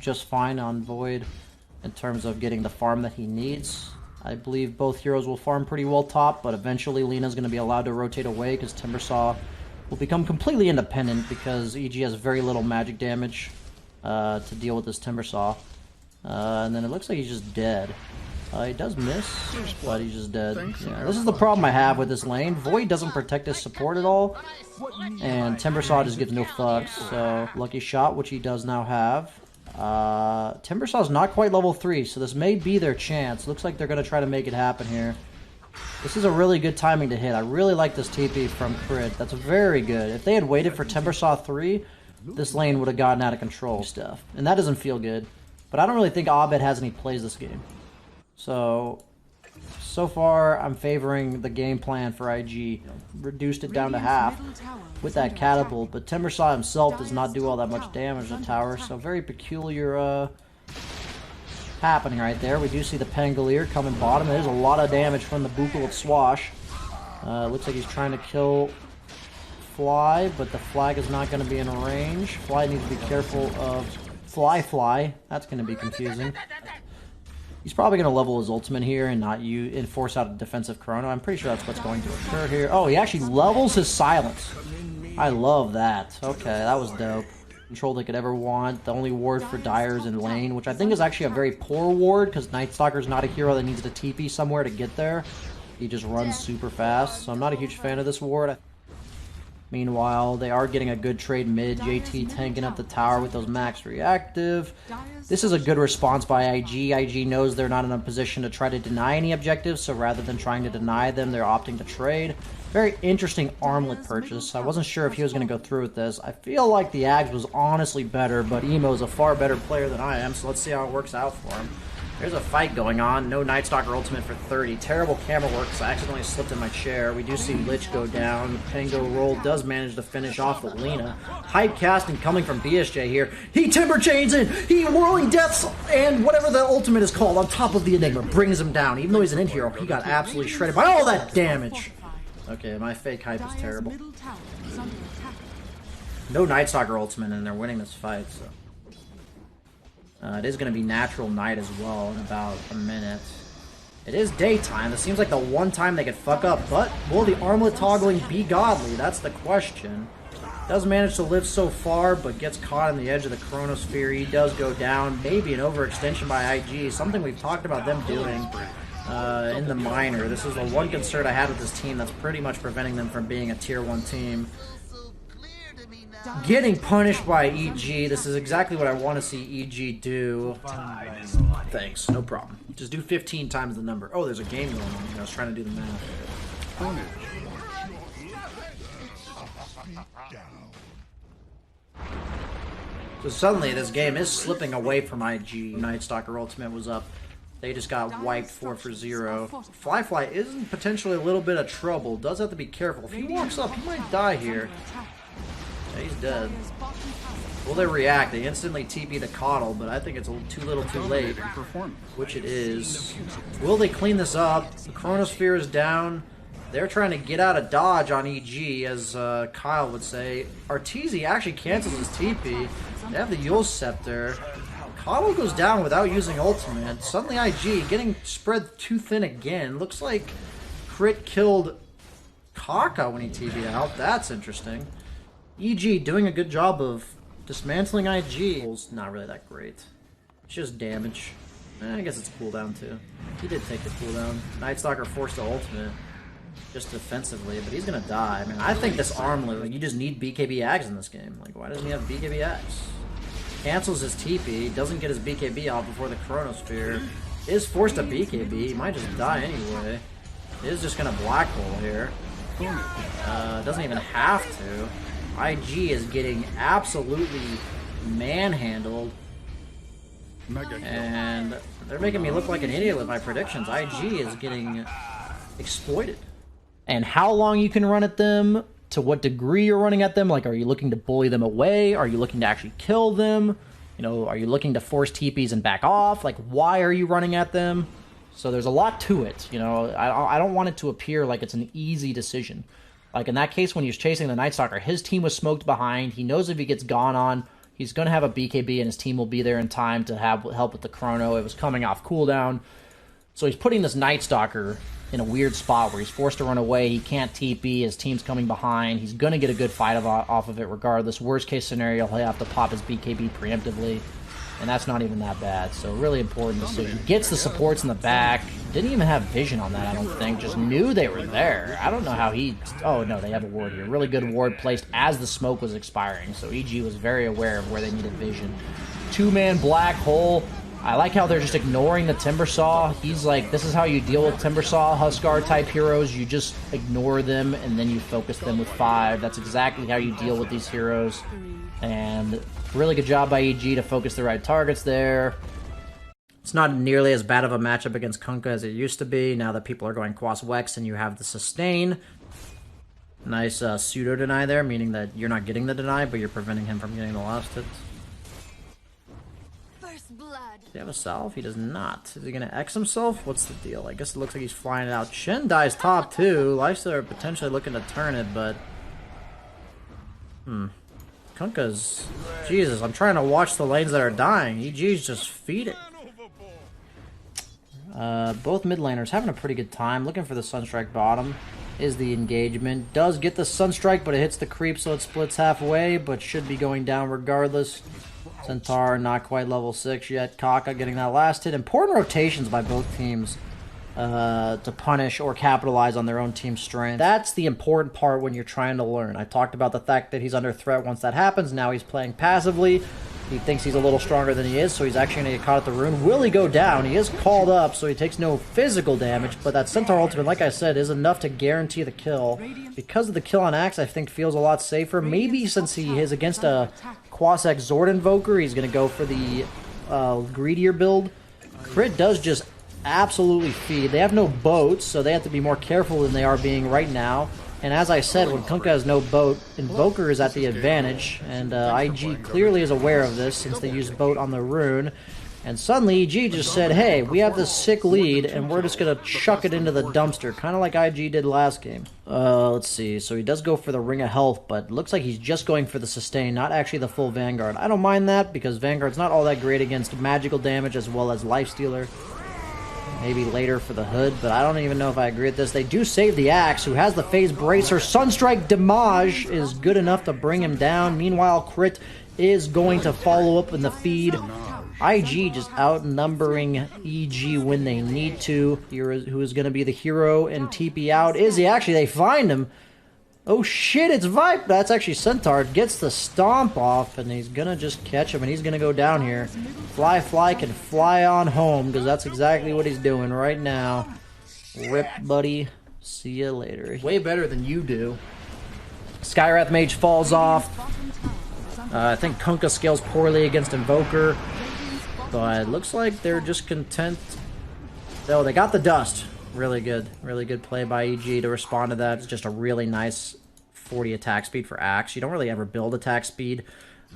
just fine on Void in terms of getting the farm that he needs. I believe both heroes will farm pretty well top, but eventually Lina's going to be allowed to rotate away because Timbersaw will become completely independent because EG has very little magic damage to deal with this Timbersaw. And then it looks like he's just dead. He does miss, but he's just dead. Yeah, this is the problem I have with this lane. Void doesn't protect his support at all, and Timbersaw just gives no fucks. So, lucky shot, which he does now have. Timbersaw's not quite level 3, so this may be their chance. Looks like they're going to try to make it happen here. This is a really good timing to hit. I really like this TP from Crit. That's very good. If they had waited for Timbersaw 3, this lane would have gotten out of control stuff. And that doesn't feel good. But I don't really think Abed has any plays this game. So far, I'm favoring the game plan for IG. Reduced it down to half with that catapult, but Timbersaw himself does not do all that much damage to the tower, so very peculiar happening right there. We do see the Pangolier coming bottom. There's a lot of damage from the Buchel with Swash. Looks like he's trying to kill Fly, but the flag is not going to be in range. Fly needs to be careful of Fly. That's going to be confusing. He's probably going to level his ultimate here and not force out a defensive chrono. I'm pretty sure that's what's going to occur here. Oh, he actually levels his silence. I love that. Okay, that was dope. Control they could ever want. The only ward for Dire is in lane, which I think is actually a very poor ward because Night Stalker's not a hero that needs to TP somewhere to get there. He just runs super fast, so I'm not a huge fan of this ward. Meanwhile, they are getting a good trade mid. JT tanking up the tower with those max reactive. This is a good response by IG. IG knows they're not in a position to try to deny any objectives, so rather than trying to deny them, they're opting to trade. Very interesting armlet purchase. I wasn't sure if he was going to go through with this. I feel like the Ags was honestly better, but Emo is a far better player than I am, so let's see how it works out for him. There's a fight going on. No Night Stalker ultimate for 30. Terrible camera work, so I accidentally slipped in my chair. We do see Lich go down. Pango roll does manage to finish off with Lina. Hype casting coming from BSJ here. He timber chains in. He whirling deaths and whatever the ultimate is called on top of the Enigma brings him down. Even though he's an in hero, he got absolutely shredded by all that damage. Okay, my fake hype is terrible. No Night Stalker ultimate, and they're winning this fight, so. It is going to be natural night as well in about a minute. It is daytime. It seems like the one time they could fuck up, but will the armlet toggling be godly? That's the question. Does manage to live so far, but gets caught on the edge of the chronosphere. He does go down. Maybe an overextension by IG, something we've talked about them doing in the minor. This is the one concern I had with this team that's pretty much preventing them from being a tier 1 team. Getting punished by EG. This is exactly what I want to see EG do. Thanks, no problem. Just do 15 times the number. Oh, there's a game going on here. I was trying to do the math. So suddenly this game is slipping away from IG. Night Stalker ultimate was up. They just got wiped 4 for 0. Fly is in potentially a little bit of trouble. Does have to be careful. If he walks up, he might die here. Yeah, he's dead. Will they react? They instantly TP to Coddle, but I think it's too little too late. Which it is. Will they clean this up? The Chronosphere is down. They're trying to get out of dodge on EG, as Kyle would say. Arteezy actually cancels his TP. They have the Yule Scepter. Coddle goes down without using ultimate. Suddenly IG getting spread too thin again. Looks like Crit killed Kaka when he TP'd out. That's interesting. EG doing a good job of dismantling IG. Not really that great. It's just damage. I guess it's a cooldown too. He did take the cooldown. Night Stalker forced the ultimate. Just defensively, but he's gonna die. I mean, I think this armlet, like, you just need BKB Ags in this game. Like, why doesn't he have BKB Ags? Cancels his TP, doesn't get his BKB off before the Chronosphere. Is forced to BKB, he might just die anyway. Is just gonna black hole here. Doesn't even have to. IG is getting absolutely manhandled. And they're making me look like an idiot with my predictions. IG is getting exploited. And how long you can run at them, to what degree you're running at them, like, are you looking to bully them away? Are you looking to actually kill them? You know, are you looking to force TPs and back off? Like, why are you running at them? So there's a lot to it, you know. I don't want it to appear like it's an easy decision. Like in that case when he was chasing the Night Stalker, his team was smoked behind. He knows if he gets gone on, He's going to have a BKB, and his team will be there in time to help with the chrono. It was coming off cooldown. So he's putting this Night Stalker in a weird spot where he's forced to run away. He can't TP. His team's coming behind. He's going to get a good fight off of it regardless. Worst case scenario, he'll have to pop his BKB preemptively. And that's not even that bad. So really important decision. Gets the supports in the back. Didn't even have vision on that, I don't think. Just knew they were there. I don't know how he... Oh, no, they have a ward here. Really good ward placed as the smoke was expiring. So EG was very aware of where they needed vision. Two-man black hole. I like how they're just ignoring the Timbersaw. He's like, this is how you deal with Timbersaw, Huskar type heroes. You just ignore them and then you focus them with 5. That's exactly how you deal with these heroes. And really good job by EG to focus the right targets there. It's not nearly as bad of a matchup against Kunkka as it used to be, now that people are going Quas Wex and you have the sustain. Nice pseudo deny there, meaning that you're not getting the deny, but you're preventing him from getting the last hits. Does he have a salve? He does not. Is he going to X himself? What's the deal? I guess it looks like he's flying it out. Shen dies top too. Lifesteal are potentially looking to turn it, but... Kunkka's... Jesus, I'm trying to watch the lanes that are dying. EG's just feeding. Both mid laners having a pretty good time. Looking for the Sunstrike bottom is the engagement. Does get the Sunstrike, but it hits the creep, so it splits halfway, but should be going down regardless. Centaur not quite level 6 yet. Kaka getting that last hit. Important rotations by both teams to punish or capitalize on their own team's strength. That's the important part when you're trying to learn. I talked about the fact that he's under threat once that happens. Now he's playing passively. He thinks he's a little stronger than he is, so he's actually going to get caught at the rune. Will he go down? He is called up, so he takes no physical damage, but that Centaur ultimate, like I said, is enough to guarantee the kill. Because of the kill on Axe, I think feels a lot safer. Maybe since he is against a Quasex Zord Invoker, he's going to go for the greedier build. Crit does just absolutely feed. They have no boats, so they have to be more careful than they are being right now. And as I said, when Kunkka has no boat, Invoker is at the advantage, and IG clearly is aware of this since they used boat on the rune. And suddenly EG just said, hey, we have this sick lead, and we're just going to chuck it into the dumpster, kind of like IG did last game. Let's see, so he does go for the Ring of Health, but looks like he's just going for the sustain, not actually the full Vanguard. I don't mind that, because Vanguard's not all that great against magical damage as well as Lifestealer. Maybe later for the hood, but I don't even know if I agree with this. They do save the Axe, who has the Phase Bracer. Sunstrike Damage is good enough to bring him down. Meanwhile, Crit is going to follow up in the feed. IG just outnumbering EG when they need to. Here is who is going to be the hero and TP out. Is he actually? They find him. Oh shit, it's Vipe. That's actually Centaur. Gets the stomp off, and he's going to just catch him, and he's going to go down here. Fly can fly on home, because that's exactly what he's doing right now. Rip, buddy. See you later. Way better than you do. Skywrath Mage falls off. I think Kunkka scales poorly against Invoker, but it looks like they're just content. Oh, they got the dust. Really good play by EG to respond to that. It's just a really nice 40 attack speed for Axe. You don't really ever build attack speed.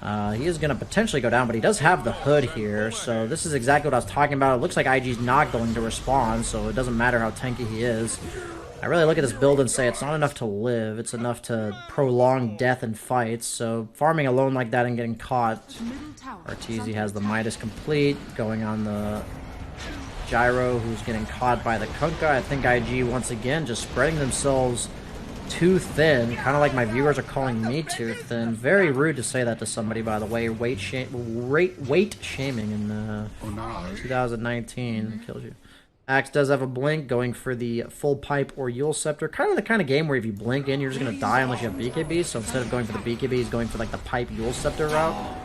He is going to potentially go down, but he does have the hood here, so this is exactly what I was talking about. It looks like IG's not going to respond, so it doesn't matter how tanky he is. I really look at this build and say it's not enough to live, it's enough to prolong death in fights, so farming alone like that and getting caught. Arteezy has the Midas complete, going on the Gyro, who's getting caught by the Kunkka. I think IG, once again, just spreading themselves too thin, kind of like my viewers are calling me too thin. Very rude to say that to somebody, by the way. Weight shaming in 2019 kills you. Axe does have a blink, going for the full pipe or Yule Scepter. Kind of the kind of game where if you blink in, you're just going to die unless you have BKB. So instead of going for the BKB, he's going for like the pipe Yule Scepter route.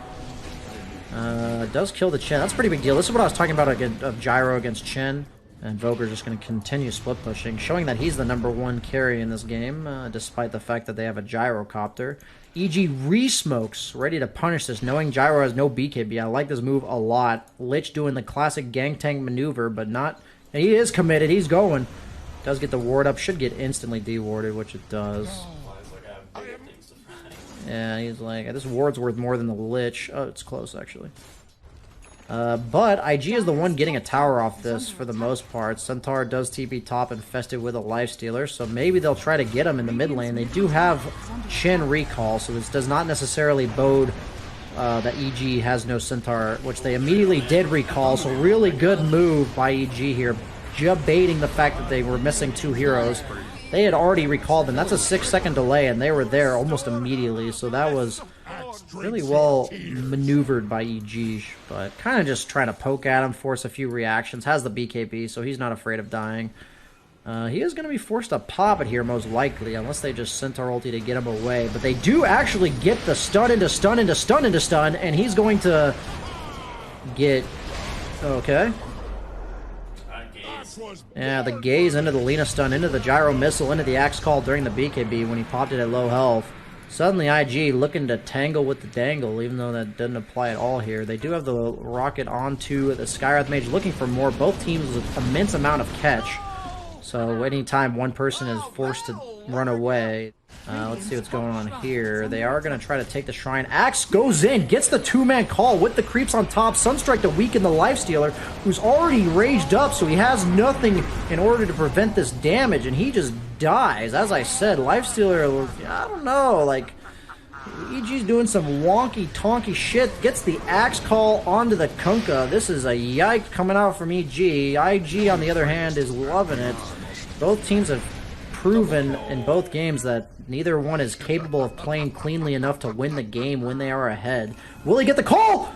Does kill the Chen. That's a pretty big deal. This is what I was talking about of Gyro against Chen. And Voger just going to continue split pushing, showing that he's the #1 carry in this game, despite the fact that they have a Gyrocopter. EG re-smokes, ready to punish this, knowing Gyro has no BKB. I like this move a lot. Lich doing the classic gang tank maneuver, but not... And he is committed. He's going. Does get the ward up. Should get instantly dewarded, which it does. Yeah, he's like, this ward's worth more than the Lich. Oh, it's close, actually. But IG is the one getting a tower off this for the most part. Centaur does TP top infested with a Lifestealer, so maybe they'll try to get him in the mid lane. They do have Chen recall, so this does not necessarily bode that EG has no Centaur, which they immediately did recall, so really good move by EG here, baiting the fact that they were missing 2 heroes. They had already recalled them. That's a 6-second delay, and they were there almost immediately, so that was really well maneuvered by EG, but kind of just trying to poke at him, force a few reactions. Has the BKB, so he's not afraid of dying. He is going to be forced to pop it here, most likely, unless they just Centaur ulti to get him away. But they do actually get the stun into stun into stun into stun, and he's going to get... Okay. Yeah, the gaze into the Lina stun, into the gyro missile, into the axe call during the BKB when he popped it at low health. Suddenly IG looking to tangle with the dangle, even though that doesn't apply at all here. They do have the rocket onto the Skywrath Mage, looking for more. Both teams with immense amount of catch. So anytime one person is forced to run away, let's see what's going on here. They are going to try to take the shrine. Axe goes in, gets the 2-man call with the creeps on top. Sunstrike to weaken the Lifestealer, who's already raged up, so he has nothing in order to prevent this damage, and he just dies. As I said, Lifestealer, I don't know, like, EG's doing some wonky tonky shit, gets the axe call onto the Kunkka. This is a yike coming out from EG. IG, on the other hand, is loving it. Both teams have proven in both games that neither one is capable of playing cleanly enough to win the game when they are ahead. Will he get the call?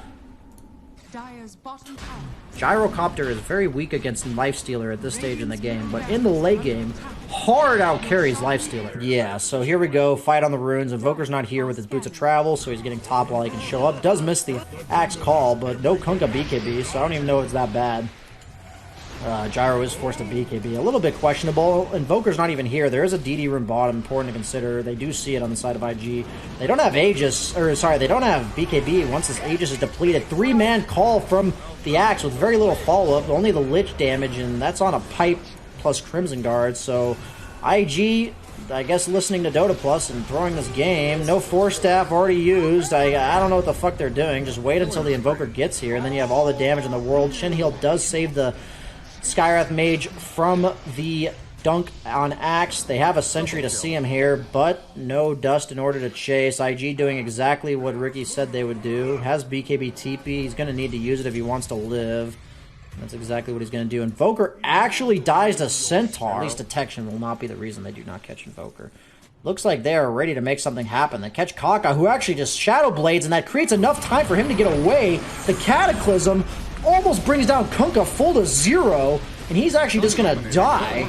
Gyrocopter is very weak against Lifestealer at this stage in the game, but in the late game, hard out carries Lifestealer. Yeah, so here we go, fight on the runes. Invoker's not here with his boots of travel, so he's getting top while he can show up. Does miss the axe call, but no Kunkka BKB, so I don't even know if it's that bad. Gyro is forced to BKB. A little bit questionable. Invoker's not even here. There is a DD room bottom, important to consider. They do see it on the side of IG. They don't have Aegis, or sorry, they don't have BKB once this Aegis is depleted. 3-man call from the Axe with very little follow-up. Only the Lich damage, and that's on a pipe plus Crimson Guard. So IG, I guess, listening to Dota Plus and throwing this game. No Force Staff already used. I don't know what the fuck they're doing. Just wait until the Invoker gets here, and then you have all the damage in the world. Shin Heal does save the Skywrath Mage from the dunk on Axe. They have a sentry to see him here, but no dust in order to chase. IG doing exactly what Ricky said they would do. Has BKB TP. He's going to need to use it if he wants to live. That's exactly what he's going to do. Invoker actually dies to Centaur. At least detection will not be the reason they do not catch Invoker. Looks like they are ready to make something happen. They catch Kaka, who actually just Shadow Blades, and that creates enough time for him to get away. The Cataclysm almost brings down Kunkka full to 0, and he's actually just gonna die.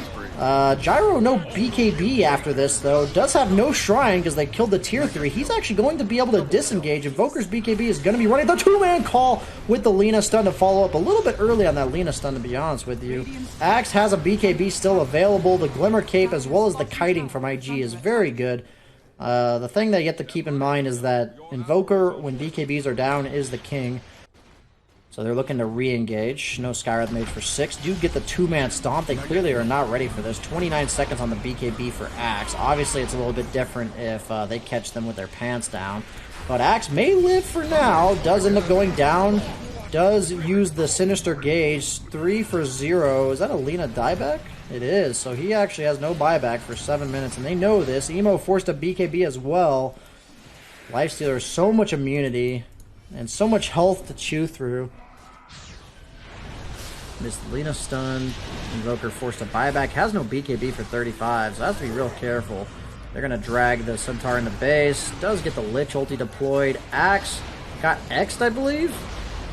Gyro no BKB after this, though. Does have no Shrine because they killed the tier 3. He's actually going to be able to disengage. Invoker's BKB is going to be running the 2-man call with the Lina stun to follow up a little bit early on that Lina stun, to be honest with you. Axe has a BKB still available. The Glimmer Cape as well as the kiting from IG is very good. The thing that you have to keep in mind is that Invoker, when BKBs are down, is the king. So they're looking to re-engage. No Skywrath Mage for 6. Do get the 2-man stomp. They clearly are not ready for this. 29 seconds on the BKB for Axe. Obviously, it's a little bit different if they catch them with their pants down. But Axe may live for now. Does end up going down. Does use the Sinister Gauge. 3 for 0. Is that a Lina dieback? It is. So he actually has no buyback for 7 minutes. And they know this. Emo forced a BKB as well. Lifestealer, so much immunity. And so much health to chew through. This Lina stun. Invoker forced to buyback. Has no BKB for 35, so I have to be real careful. They're going to drag the Centaur into base. Does get the Lich ulti deployed. Axe got X'd, I believe.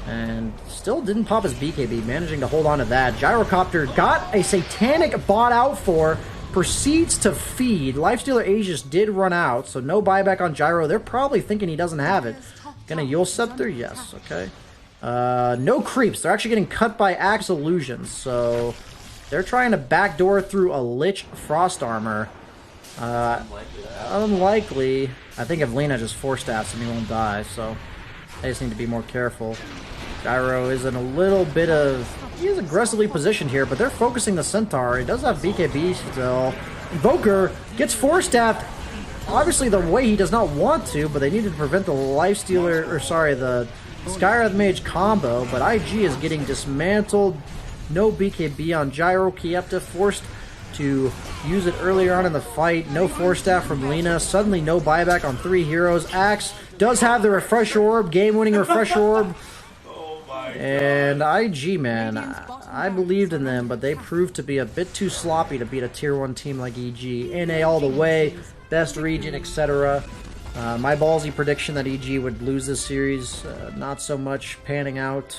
And still didn't pop his BKB, managing to hold on to that. Gyrocopter got a Satanic bot out for. Proceeds to feed. Lifestealer Aegis did run out, so no buyback on Gyro. They're probably thinking he doesn't have it. Gonna Yule Scepter? Yes, okay. No creeps. They're actually getting cut by Axe Illusions, so they're trying to backdoor through a Lich Frost Armor. Unlikely. I think if Lina just Force Staffs him, he won't die, so they just need to be more careful. Gyro is in a little bit of... He is aggressively positioned here, but they're focusing the Centaur. He does have BKB still. Invoker gets Force Staffed. Obviously, the way he does not want to, but they needed to prevent the Lifestealer, or sorry, the Skywrath Mage combo, but IG is getting dismantled. No BKB on Gyro. Kiepta forced to use it earlier on in the fight. No Force Staff from Lina. Suddenly no buyback on 3 heroes. Axe does have the refresh orb, game-winning refresh orb. And IG, man, I believed in them, but they proved to be a bit too sloppy to beat a Tier 1 team like EG. NA all the way, best region, etc. My ballsy prediction that EG would lose this series, not so much panning out.